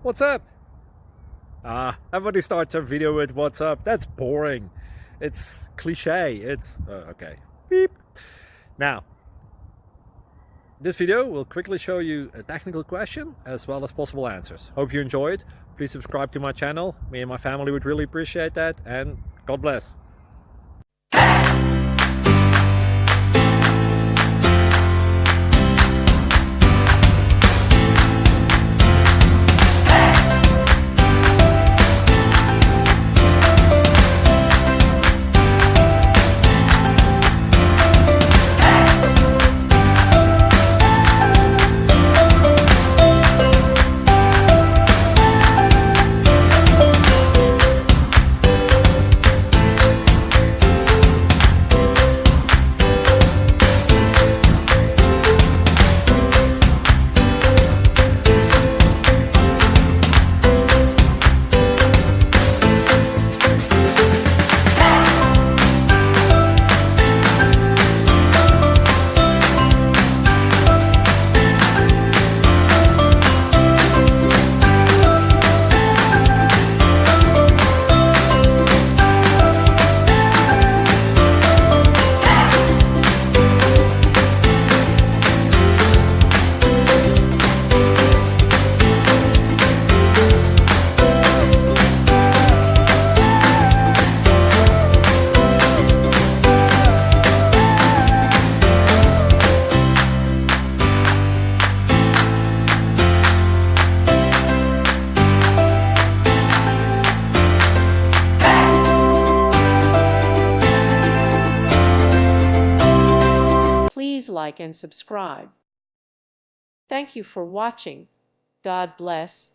What's up? Everybody starts a video with what's up. That's boring. It's cliche. It's okay. Beep. Now, this video will quickly show you a technical question as well as possible answers. Hope you enjoy it. Please subscribe to my channel. Me and my family would really appreciate that, and God bless. Please like and subscribe. Thank you for watching. God bless.